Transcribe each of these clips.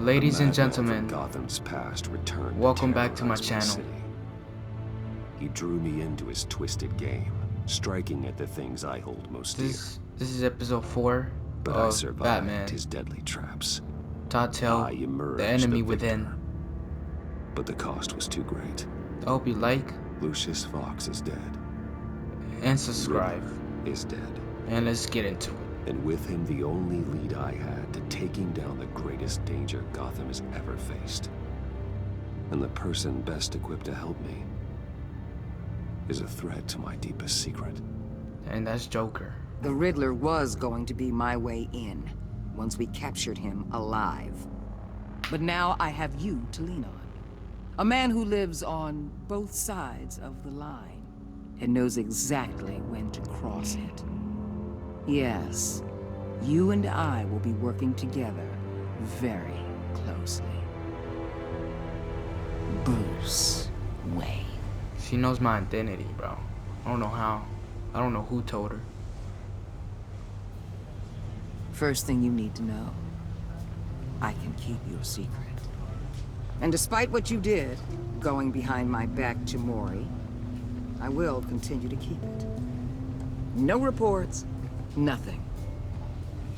Ladies and madman gentlemen, from Gotham's past returned welcome back to my terrorize channel. city. He drew me into his twisted game, striking at the things I hold most dear. This is episode 4 But I of survived Batman, his deadly traps. Telltale, I emerged the enemy the victor. within. But the cost was too great. I hope you like Lucius Fox is dead. and subscribe, Riddler is dead. and let's get into it. And with him, the only lead I had to taking down the greatest danger Gotham has ever faced. And the person best equipped to help me is a threat to my deepest secret. And that's Joker. The Riddler was going to be my way in, once we captured him alive. But now I have you to lean on. A man who lives on both sides of the line, and knows exactly when to cross it. Yes, you and I will be working together very closely. Bruce Wayne. She knows my identity, bro. I don't know how. I don't know who told her. First thing you need to know, I can keep your secret. And despite what you did, going behind my back to Maury, I will continue to keep it. No reports, nothing.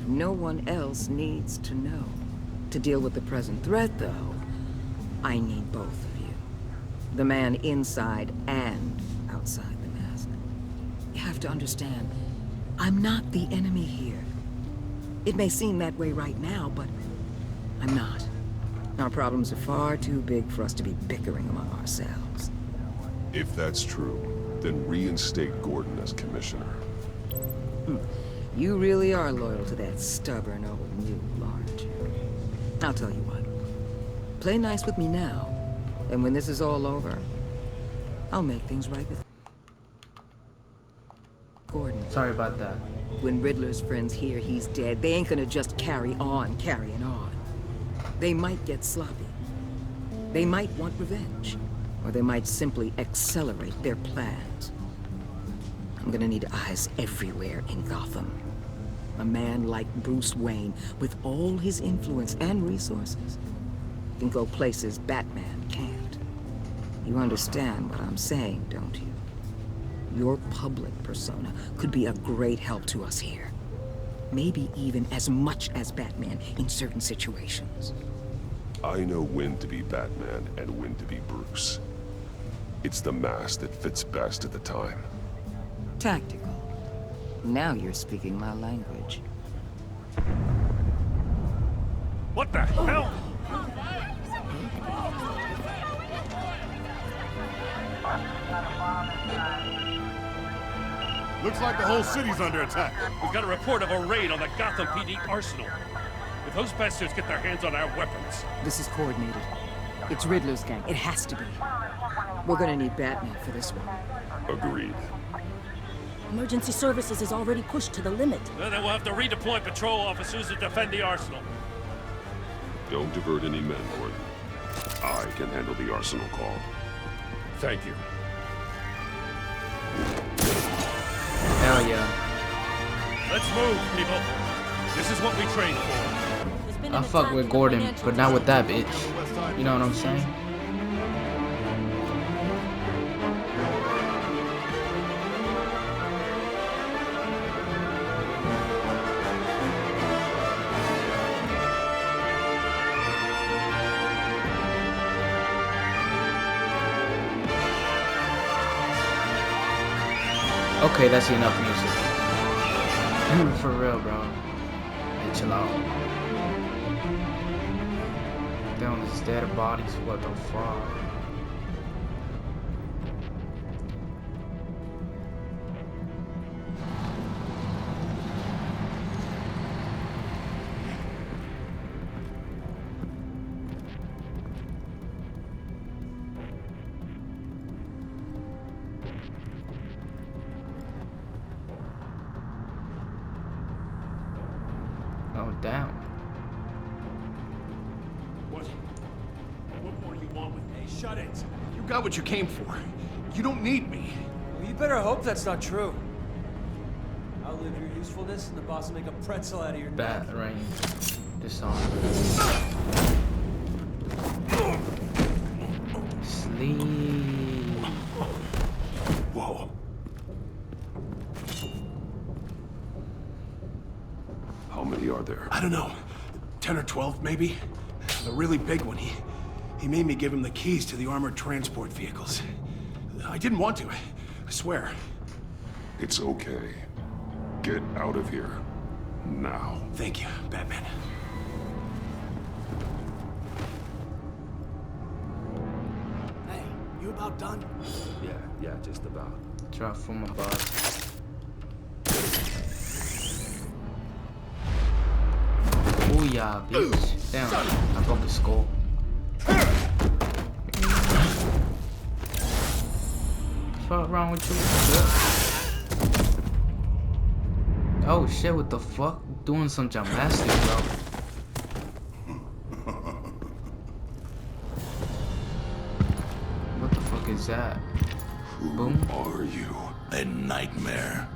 No one else needs to know. To deal with the present threat, though, I need both of you. The man inside and outside the mask. You have to understand, I'm not the enemy here. It may seem that way right now, but I'm not. Our problems are far too big for us to be bickering among ourselves. If that's true, then reinstate Gordon as commissioner. You really are loyal to that stubborn old mule, aren't you? I'll tell you what. Play nice with me now, and when this is all over, I'll make things right with Gordon. Sorry about that. When Riddler's friends hear he's dead, they ain't gonna just carry on carrying on. They might get sloppy. They might want revenge. Or they might simply accelerate their plans. I'm gonna need eyes everywhere in Gotham. A man like Bruce Wayne, with all his influence and resources, can go places Batman can't. You understand what I'm saying, don't you? Your public persona could be a great help to us here. Maybe even as much as Batman in certain situations. I know when to be Batman and when to be Bruce. It's the mask that fits best at the time. Tactical. Now you're speaking my language. What the hell? Looks like the whole city's under attack. We've got a report of a raid on the Gotham PD arsenal. If those bastards get their hands on our weapons... This is coordinated. It's Riddler's gang. It has to be. We're gonna need Batman for this one. Agreed. Emergency services is already pushed to the limit. Then we'll have to redeploy patrol officers to defend the arsenal. Don't divert any men, Gordon. I can handle the arsenal call. Thank you. Hell yeah. Let's move, people. This is what we trained for. I fuck with Gordon, but not with that bitch. You know what I'm saying? Okay, that's enough music. For real, bro. Hey, chill out. Down these dead bodies, what the fuck? Oh, damn. What more do you want with me? Shut it. You got what you came for. You don't need me. Well, you better hope that's not true. Outlive your usefulness, and the boss will make a pretzel out of your neck. Bat range. This song. are there? I don't know. 10 or 12, maybe? The really big one, he made me give him the keys to the armored transport vehicles. I didn't want to, I swear. It's okay. Get out of here. Now. Thank you, Batman. Hey, you about done? Yeah, just about. Drop from above. Oh yeah, bitch. Damn, I broke his skull. What's wrong with you? Oh shit, what the fuck? Doing some gymnastics, bro. What the fuck is that? Boom. Are you? A nightmare.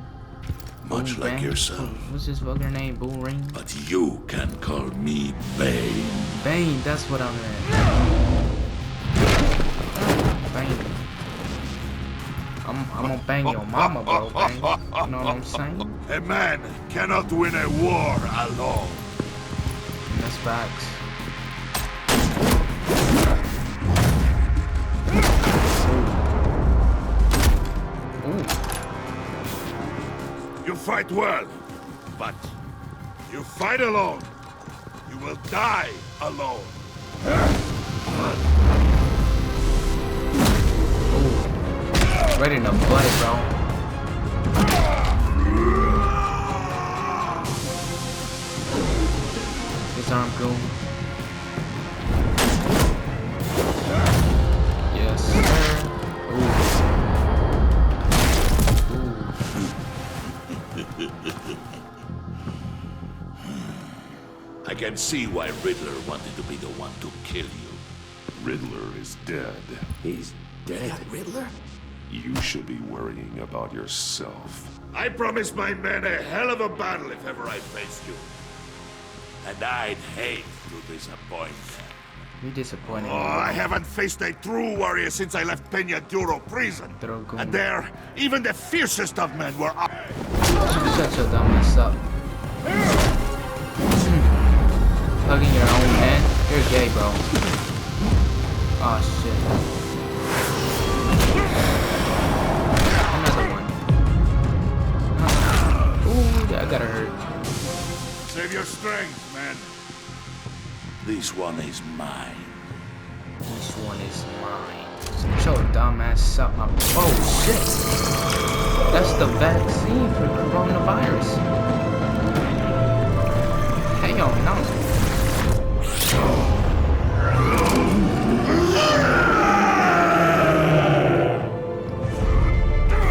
Much Boom, like bang. yourself. What's his fucking name? Boom ring? But you can call me Bane. Bane, that's what I meant. Bane. I'm gonna bang your mama, bro. Bang. You know what I'm saying? A man cannot win a war alone. That's facts. Ooh. You fight well, but you fight alone. You will die alone. Right in the butt, bro. His arm go. Yes, sir. I can see why Riddler wanted to be the one to kill you. Riddler is dead. He's dead. Riddler? You should be worrying about yourself. I promised my men a hell of a battle if ever I faced you. And I'd hate to disappoint them. You disappointed me. Oh, I haven't faced a true warrior since I left Peña Duro prison. Drogon. And there, even the fiercest of men were up. Shut your dumb ass up. Hugging your own man? You're gay, bro. Oh shit. Another one. Ooh, that got hurt. Save your strength, man. This one is mine. This one is mine. Shut your dumb ass up, my. Oh shit. That's the vaccine for coronavirus. Hell no.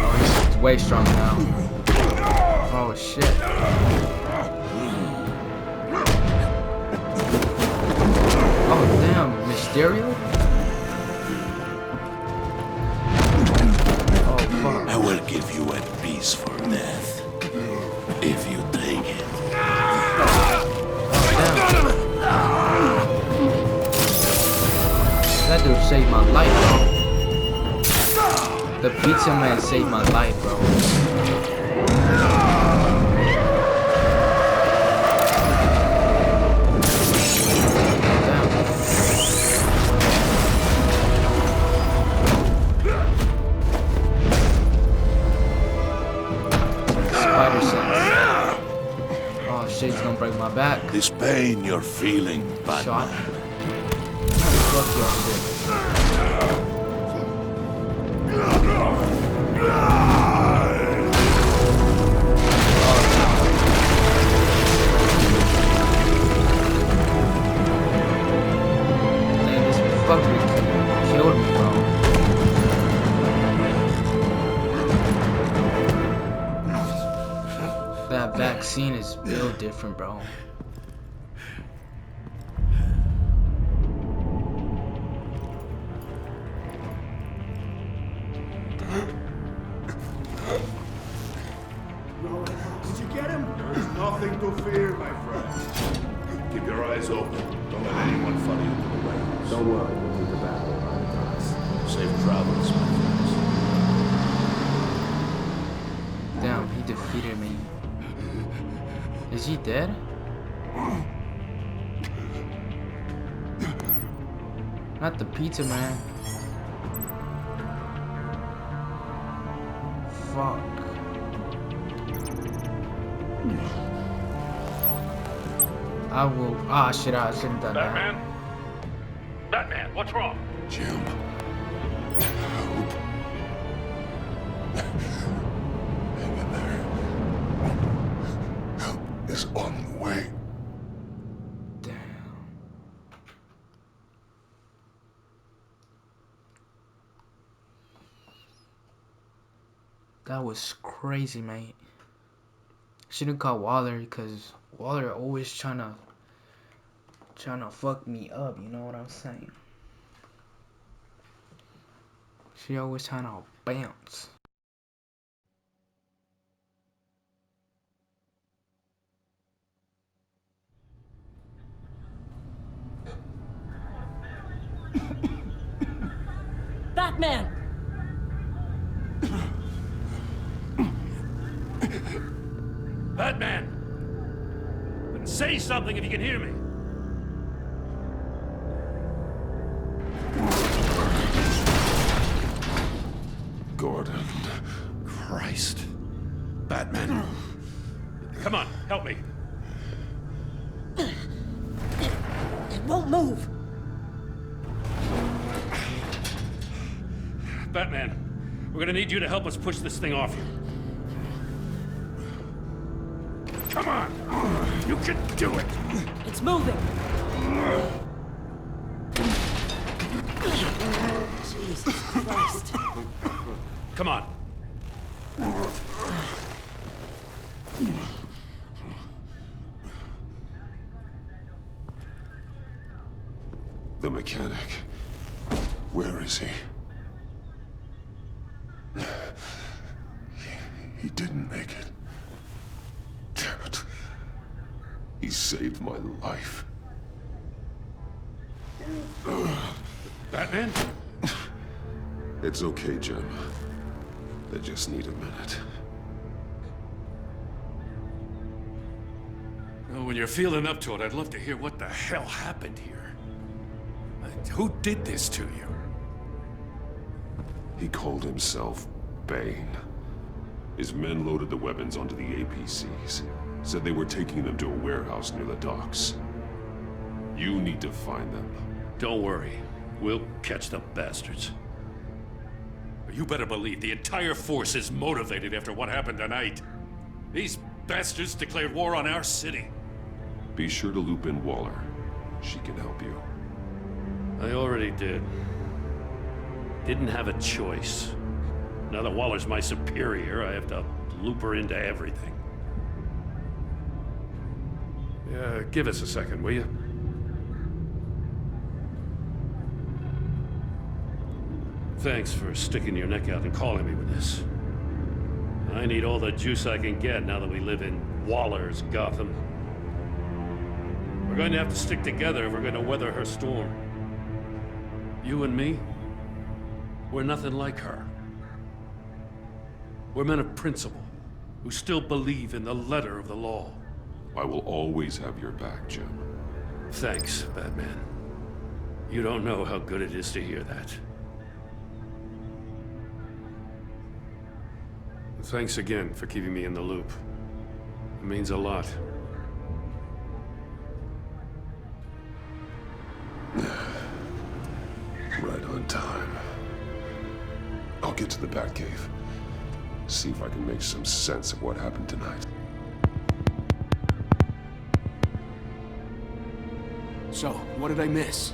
Oh, this is way stronger now. Oh shit. Oh damn, Mysterio? Oh fuck. I will give you a peaceful death. If you take it. That dude saved my life, bro. The pizza man saved my life, bro. Damn. Spider sense. Oh shit, he's gonna break my back. This pain you're feeling, Shot. Batman. Fuck your shit. Damn, this fucker killed me, bro. That vaccine is real different, bro. Did you get him? There's nothing to fear, my friend. Keep your eyes open. Don't let anyone follow you to the warehouse. Don't worry, we'll leave the battle behind us. Safe travels, my friends. Damn, he defeated me. Is he dead? Not the pizza man. Fuck. I will. Ah, shit, I shouldn't have done that. Batman? Batman, what's wrong? Jim. Hope. Hang in there. Help is on the way. Damn. That was crazy, mate. Shouldn't call Waller because Waller always trying to fuck me up. You know what I'm saying? She always trying to bounce. Batman! Batman! Then say something if you can hear me. Gordon. Christ. Batman. Come on, help me. It won't move! Batman, we're gonna need you to help us push this thing off you. Come on! You can do it! It's moving! Jesus Christ. Come on. The mechanic. Where is he? He didn't make it. Damn it. He saved my life. Batman? It's okay, Jim. I just need a minute. Well, when you're feeling up to it, I'd love to hear what the hell happened here. Who did this to you? He called himself Bane. His men loaded the weapons onto the APCs. Said they were taking them to a warehouse near the docks. You need to find them. Don't worry. We'll catch the bastards. You better believe the entire force is motivated after what happened tonight. These bastards declared war on our city. Be sure to loop in Waller. She can help you. I already did. Didn't have a choice. Now that Waller's my superior, I have to loop her into everything. Yeah, give us a second, will you? Thanks for sticking your neck out and calling me with this. I need all the juice I can get now that we live in Waller's Gotham. We're going to have to stick together if we're going to weather her storm. You and me, we're nothing like her. We're men of principle, who still believe in the letter of the law. I will always have your back, Jim. Thanks, Batman. You don't know how good it is to hear that. Thanks again for keeping me in the loop. It means a lot. Right on time. I'll get to the Batcave. See if I can make some sense of what happened tonight. So, what did I miss?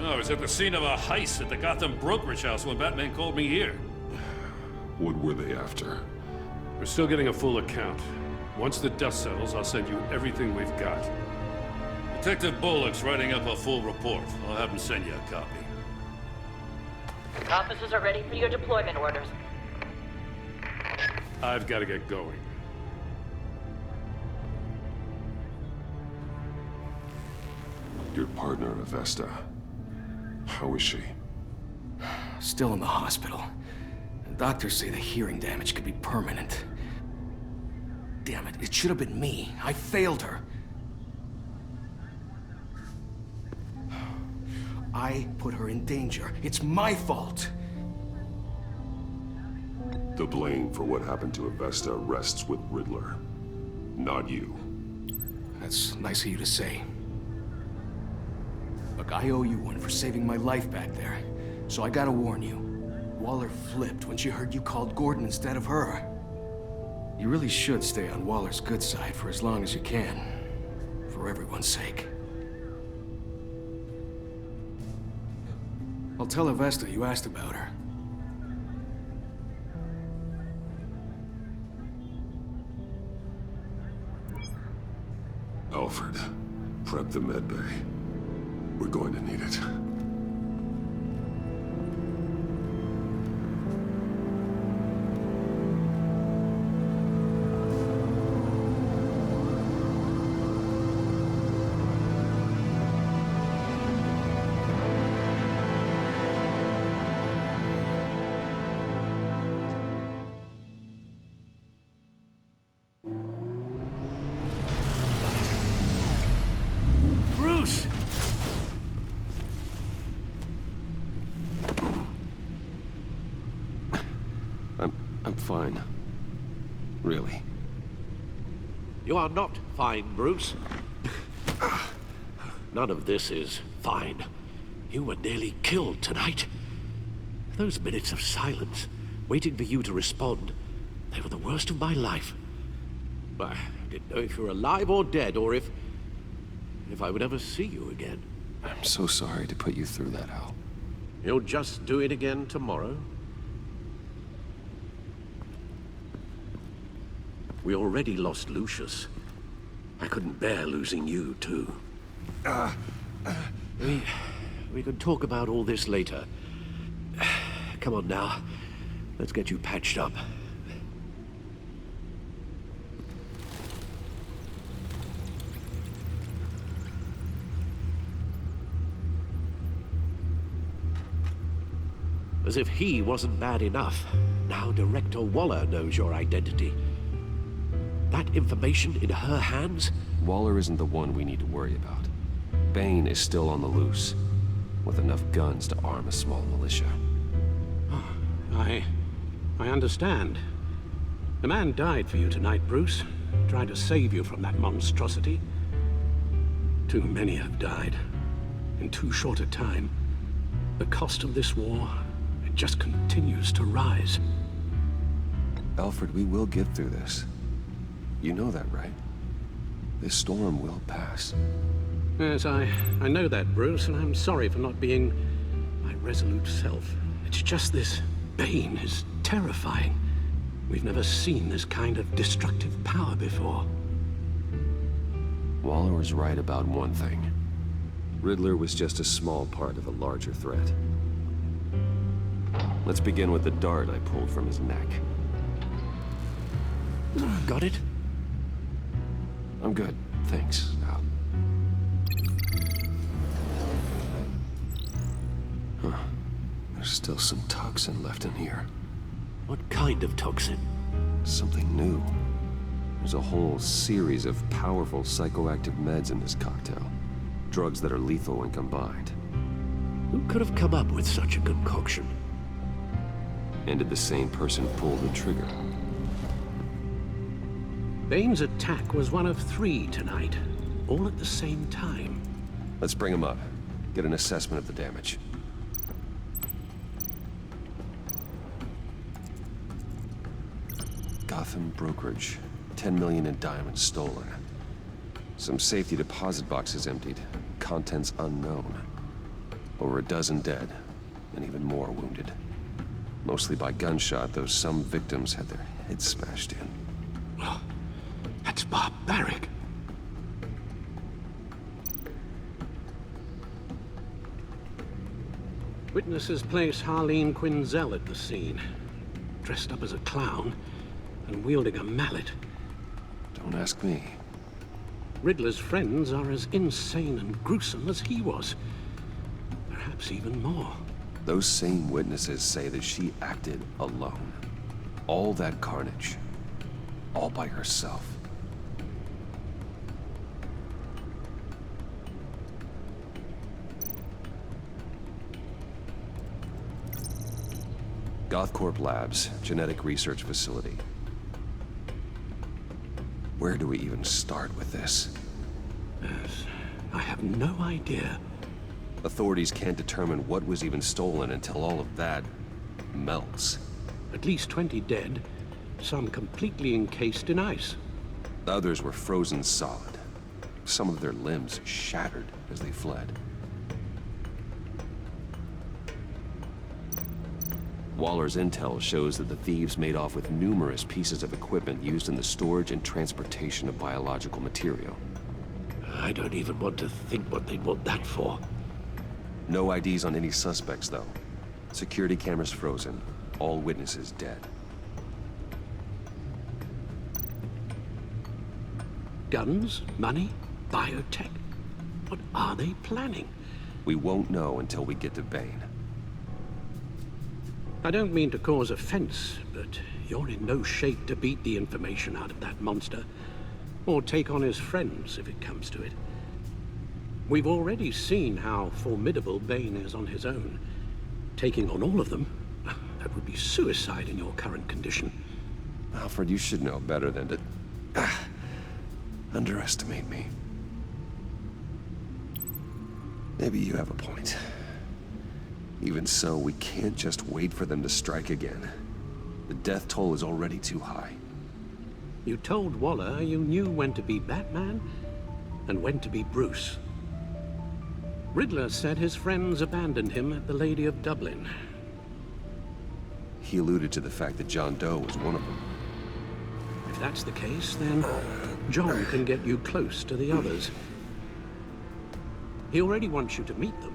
Oh, I was at the scene of a heist at the Gotham brokerage house when Batman called me here. What were they after? We're still getting a full account. Once the dust settles, I'll send you everything we've got. Detective Bullock's writing up a full report. I'll have him send you a copy. Officers are ready for your deployment orders. I've got to get going. Your partner, Avesta. How is she? Still in the hospital. The doctors say the hearing damage could be permanent. Damn it, it should have been me. I failed her. I put her in danger. It's my fault. The blame for what happened to Avesta rests with Riddler, not you. That's nice of you to say. Look, I owe you one for saving my life back there. So I gotta warn you. Waller flipped when she heard you called Gordon instead of her. You really should stay on Waller's good side for as long as you can. For everyone's sake. I'll tell Avesta you asked about her. Alfred, prep the med bay. We're going to need it. Bruce! I'm fine. Really. You are not fine, Bruce. None of this is fine. You were nearly killed tonight. Those minutes of silence, waiting for you to respond, they were the worst of my life. I didn't know if you were alive or dead, or if I would ever see you again. I'm so sorry to put you through that, Al. You'll just do it again tomorrow? We already lost Lucius. I couldn't bear losing you, too. We can talk about all this later. Come on now. Let's get you patched up. As if he wasn't bad enough, now Director Waller knows your identity. That information in her hands? Waller isn't the one we need to worry about. Bane is still on the loose, with enough guns to arm a small militia. I understand. The man died for you tonight, Bruce. Trying to save you from that monstrosity. Too many have died. In too short a time. The cost of this war, it just continues to rise. Alfred, we will get through this. You know that, right? This storm will pass. Yes, I know that, Bruce, and I'm sorry for not being my resolute self. It's just this Bane is terrifying. We've never seen this kind of destructive power before. Waller was right about one thing. Riddler was just a small part of a larger threat. Let's begin with the dart I pulled from his neck. Got it? I'm good, thanks, Al. Huh. There's still some toxin left in here. What kind of toxin? Something new. There's a whole series of powerful psychoactive meds in this cocktail. Drugs that are lethal when combined. Who could have come up with such a concoction? And did the same person pull the trigger? Bane's attack was one of 3 tonight, all at the same time. Let's bring him up. Get an assessment of the damage. Gotham brokerage. 10 million in diamonds stolen. Some safety deposit boxes emptied. Contents unknown. Over a dozen dead, and even more wounded. Mostly by gunshot, though some victims had their heads smashed in. Oh, that's barbaric. Witnesses place Harleen Quinzel at the scene, dressed up as a clown and wielding a mallet. Don't ask me. Riddler's friends are as insane and gruesome as he was. Perhaps even more. Those same witnesses say that she acted alone. All that carnage. All by herself. Gothcorp Labs, genetic research facility. Where do we even start with this? Yes, I have no idea. Authorities can't determine what was even stolen until all of that melts. At least 20 dead, some completely encased in ice. Others were frozen solid. Some of their limbs shattered as they fled. Waller's intel shows that the thieves made off with numerous pieces of equipment used in the storage and transportation of biological material. I don't even want to think what they'd want that for. No IDs on any suspects, though. Security cameras frozen. All witnesses dead. Guns, money, biotech. What are they planning? We won't know until we get to Bane. I don't mean to cause offense, but you're in no shape to beat the information out of that monster, or take on his friends if it comes to it. We've already seen how formidable Bane is on his own. Taking on all of them, that would be suicide in your current condition. Alfred, you should know better than to underestimate me. Maybe you have a point. Even so, we can't just wait for them to strike again. The death toll is already too high. You told Waller you knew when to be Batman and when to be Bruce. Riddler said his friends abandoned him at the Lady of Dublin. He alluded to the fact that John Doe was one of them. If that's the case, then John can get you close to the others. He already wants you to meet them.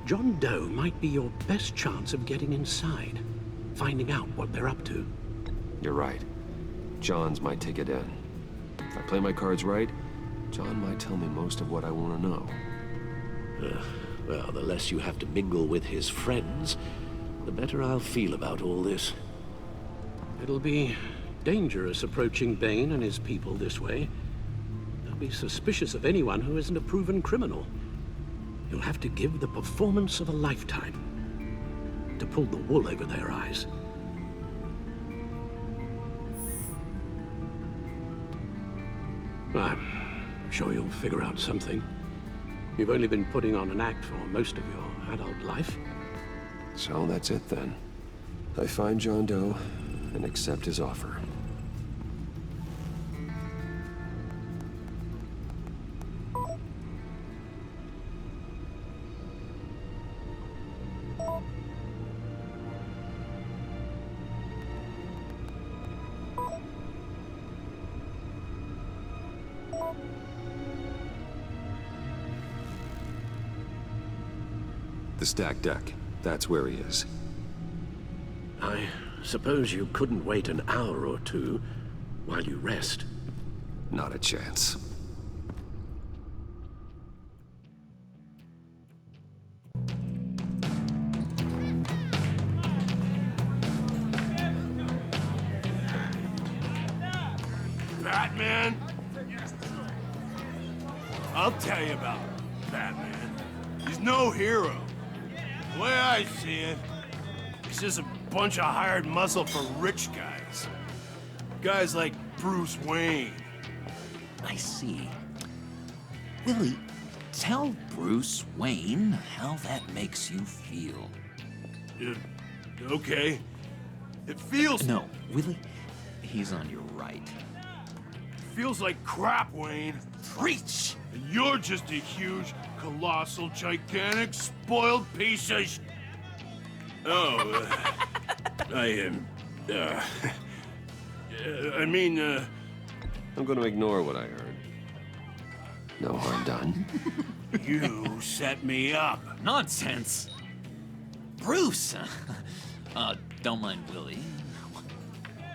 John Doe might be your best chance of getting inside, finding out what they're up to. You're right. John's might take it in. If I play my cards right, John might tell me most of what I want to know. Well, the less you have to mingle with his friends, the better I'll feel about all this. It'll be dangerous approaching Bane and his people this way. They'll be suspicious of anyone who isn't a proven criminal. You'll have to give the performance of a lifetime to pull the wool over their eyes. I'm sure you'll figure out something. You've only been putting on an act for most of your adult life. So that's it then. I find John Doe and accept his offer. The stacked deck. That's where he is. I suppose you couldn't wait an hour or two while you rest. Not a chance. Batman? I'll tell you about Batman. He's no hero. The way I see it, he's just a bunch of hired muscle for rich guys. Guys like Bruce Wayne. I see. Willie, tell Bruce Wayne how that makes you feel. Okay. It feels... No, Willie, he's on your right. Feels like crap, Wayne. Preach! And you're just a huge, colossal, gigantic, spoiled piece of sh... Oh, I am... I mean, I'm gonna ignore what I heard. No harm done. You set me up. Nonsense! Bruce! Don't mind Willie.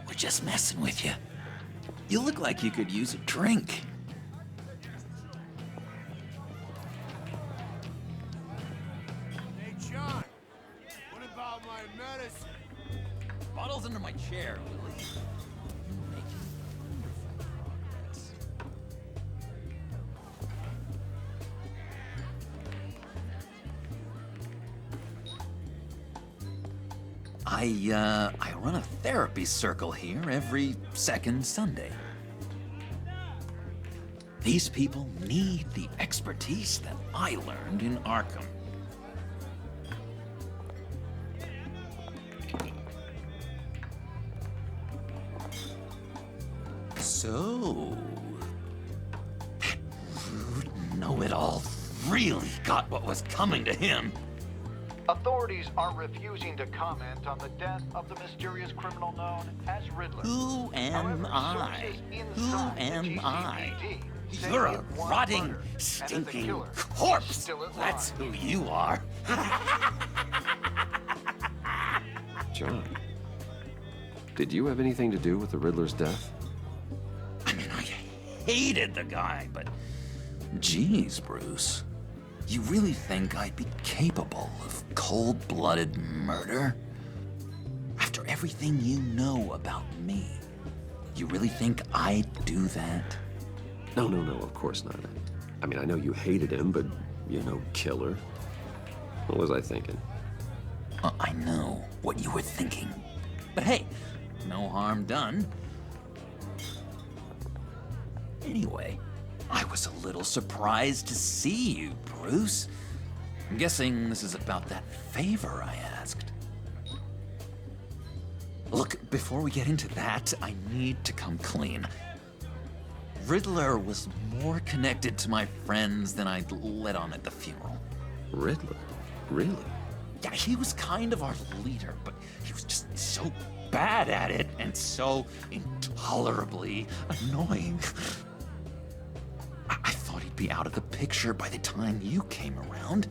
We're just messing with you. You look like you could use a drink. Hey, John. What about my medicine? Bottle's under my chair, Willie. You're making wonderful progress. I run a therapy circle here every second Sunday. These people need the expertise that I learned in Arkham. So, that rude know-it-all really got what was coming to him. Authorities are refusing to comment on the death of the mysterious criminal known as Riddler. Who am I? Who am I? You're a rotting, stinking corpse. That's who you are. John, did you have anything to do with the Riddler's death? I mean, I hated the guy, but geez, Bruce. You really think I'd be capable of cold-blooded murder? After everything you know about me, you really think I'd do that? No, of course not. I mean, I know you hated him, but, you know, killer. What was I thinking? I know what you were thinking. But hey, no harm done. Anyway, I was a little surprised to see you, Bruce. I'm guessing this is about that favor I asked. Look, before we get into that, I need to come clean. Riddler was more connected to my friends than I'd let on at the funeral. Riddler? Really? Yeah, he was kind of our leader, but he was just so bad at it and so intolerably annoying. I thought he'd be out of the picture by the time you came around.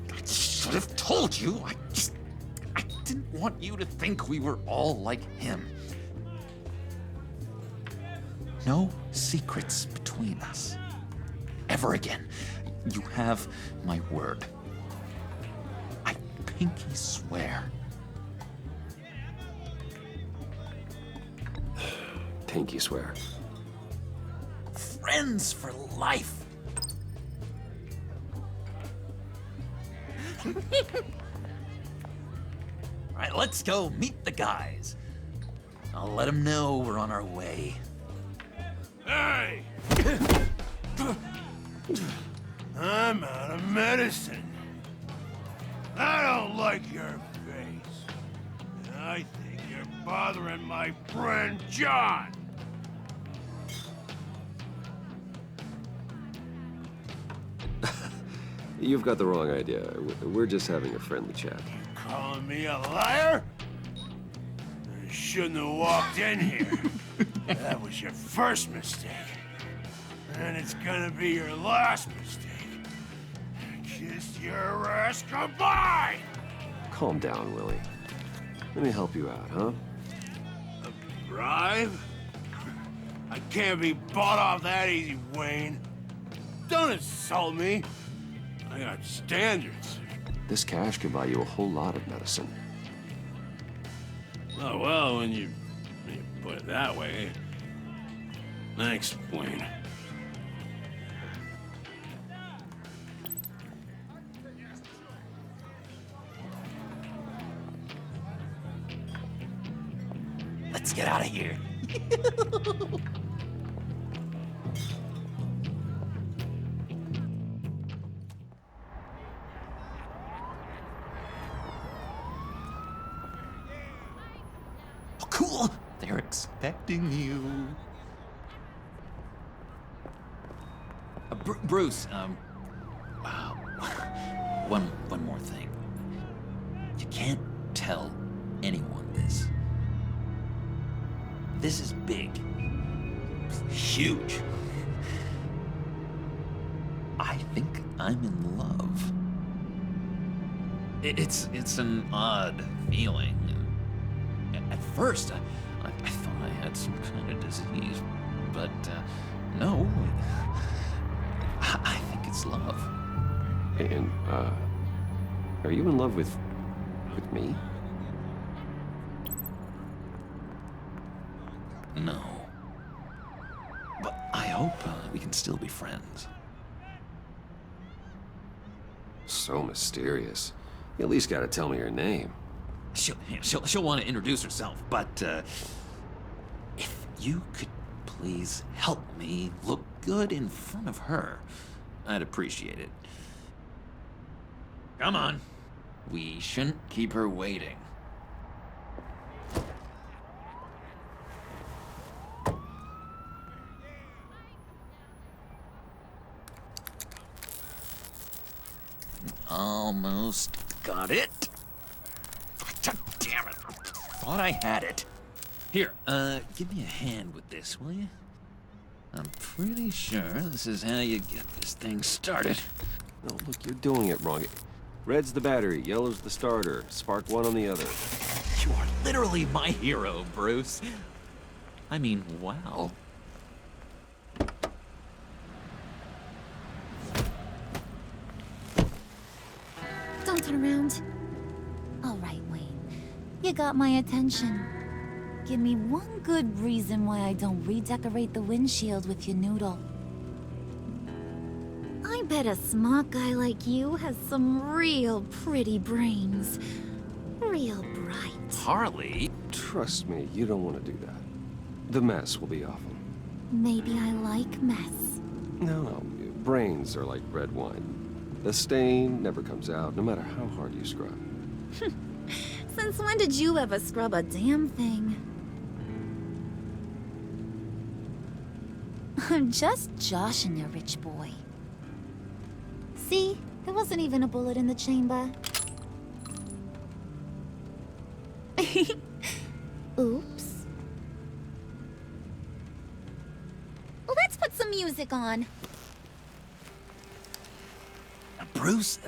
I should have told you. I didn't want you to think we were all like him. No secrets between us. Ever again. You have my word. I pinky swear. Pinky swear. Friends for life. All right, let's go meet the guys. I'll let them know we're on our way. Hey! I'm out of medicine. I don't like your face. I think you're bothering my friend John. You've got the wrong idea. We're just having a friendly chat. Calling me a liar? You shouldn't have walked in here. That was your first mistake. And it's gonna be your last mistake. Kiss your ass goodbye! Calm down, Willie. Let me help you out, huh? A bribe? I can't be bought off that easy, Wayne. Don't insult me. I got standards. This cash could buy you a whole lot of medicine. Oh, well, when you put it that way. Thanks, Wayne. Let's get out of here. Oh, cool. They're expecting you. Bruce, one more thing. You can't tell anyone this. This is big. Huge. I think I'm in love. It's an odd feeling. At first, I thought I had some kind of disease, but no. I think it's love. And, are you in love with me? No. But I hope we can still be friends. So mysterious. You at least gotta tell me your name. she'll want to introduce herself, but, if you could please help me look good in front of her, I'd appreciate it. Come on. We shouldn't keep her waiting. Almost got it. God damn it. Thought I had it. Here, give me a hand with this, will you? I'm pretty sure this is how you get this thing started. No, look, you're doing it wrong. Red's the battery, yellow's the starter. Spark one on the other. You are literally my hero, Bruce. I mean, wow. Don't turn around. All right, Wayne. You got my attention. Give me one good reason why I don't redecorate the windshield with your noodle. I bet a smart guy like you has some real pretty brains. Real bright. Harley? Trust me, you don't want to do that. The mess will be awful. Maybe I like mess. No, brains are like red wine. The stain never comes out, no matter how hard you scrub. Since when did you ever scrub a damn thing? I'm just joshing you, rich boy. See? There wasn't even a bullet in the chamber. Oops. Let's put some music on. Bruce,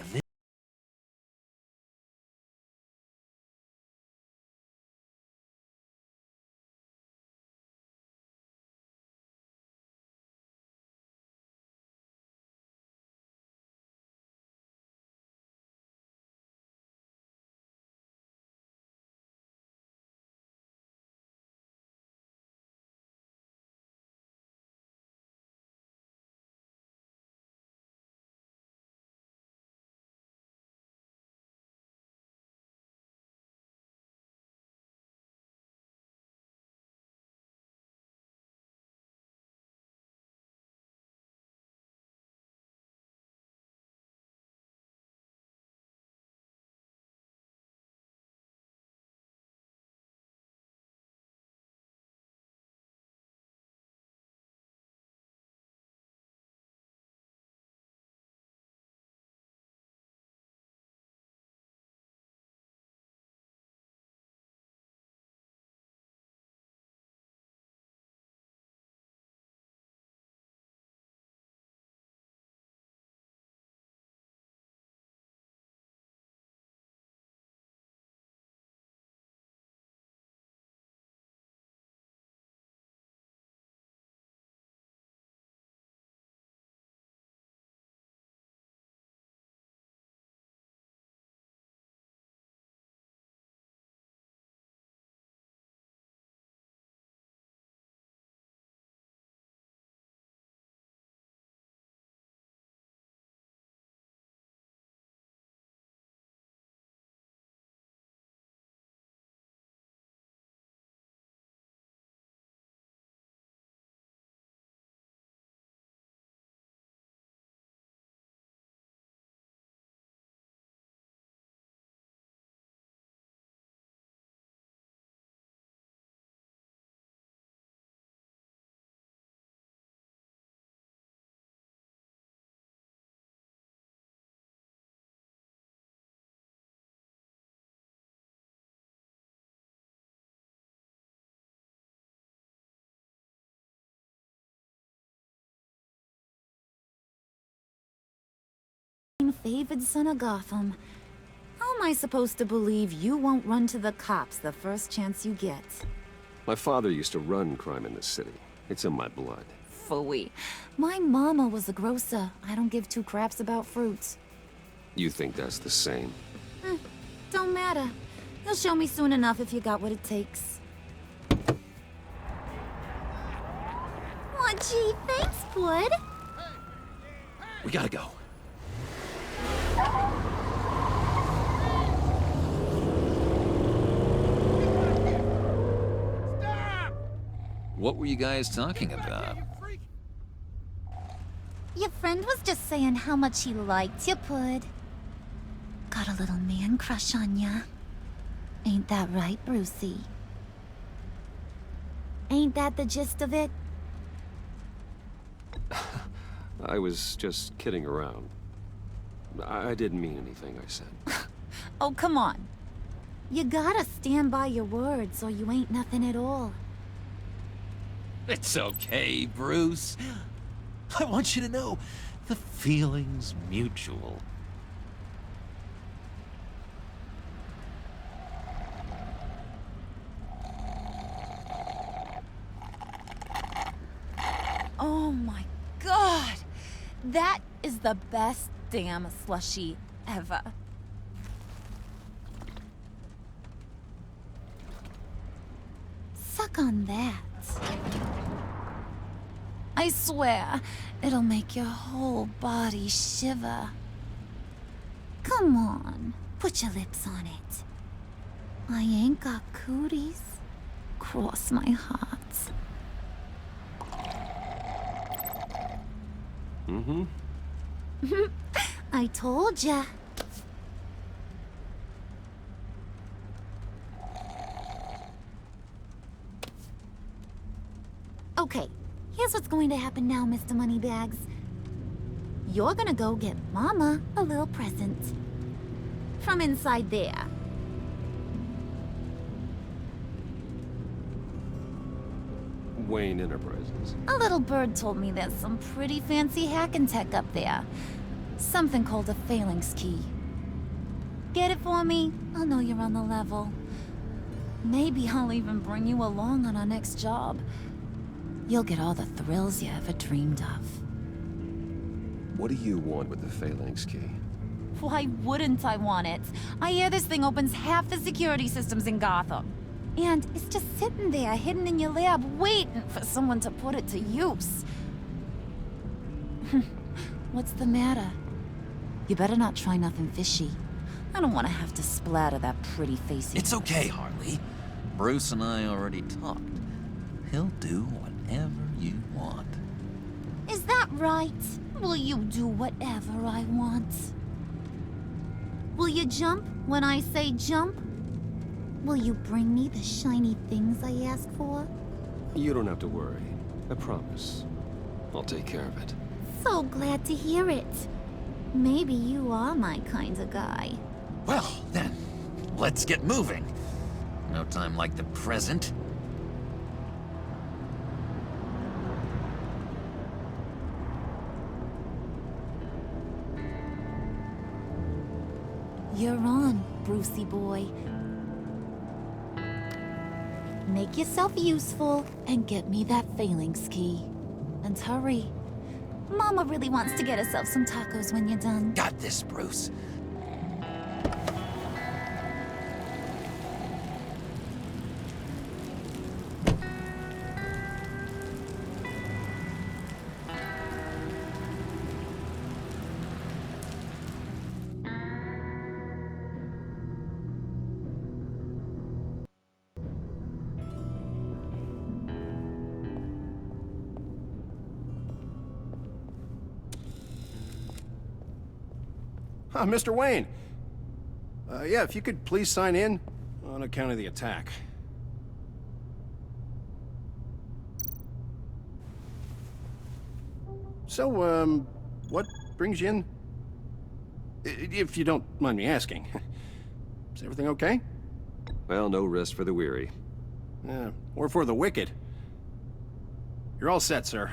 Favored son of Gotham. How am I supposed to believe you won't run to the cops the first chance you get? My father used to run crime in this city. It's in my blood. Phooey. My mama was a grocer. I don't give two craps about fruits. You think that's the same? Don't matter. You'll show me soon enough if you got what it takes. Aw, gee, thanks, bud. we gotta go. What were you guys talking about? Your friend was just saying how much he liked you, Pud. Got a little man crush on ya. Ain't that right, Brucey? Ain't that the gist of it? I was just kidding around. I didn't mean anything I said. Oh, come on. You gotta stand by your words or you ain't nothing at all. It's okay, Bruce. I want you to know the feeling's mutual. Oh my god! That is the best damn slushie ever. Suck on that. I swear, it'll make your whole body shiver. Come on, put your lips on it. I ain't got cooties. Cross my heart. Mm-hmm. I told ya. Okay, here's what's going to happen now, Mr. Moneybags. You're gonna go get Mama a little present. From inside there. Wayne Enterprises. A little bird told me there's some pretty fancy hacking tech up there. Something called a phalanx key. Get it for me? I'll know you're on the level. Maybe I'll even bring you along on our next job. You'll get all the thrills you ever dreamed of. What do you want with the phalanx key? Why wouldn't I want it? I hear this thing opens half the security systems in Gotham. And it's just sitting there, hidden in your lab, waiting for someone to put it to use. What's the matter? You better not try nothing fishy. I don't want to have to splatter that pretty face. It's okay, Harley. Bruce and I already talked. He'll do whatever you want. Is that right? Will you do whatever I want? Will you jump when I say jump? Will you bring me the shiny things I ask for? You don't have to worry. I promise. I'll take care of it. So glad to hear it. Maybe you are my kind of guy. Well, then, let's get moving. No time like the present. You're on, Brucey boy. Make yourself useful and get me that phalanx key. And hurry. Mama really wants to get herself some tacos when you're done. Got this, Bruce. Mr. Wayne. Yeah, if you could please sign in on account of the attack. So, what brings you in? If you don't mind me asking. Is everything okay? Well, no rest for the weary. Or for the wicked. You're all set, sir.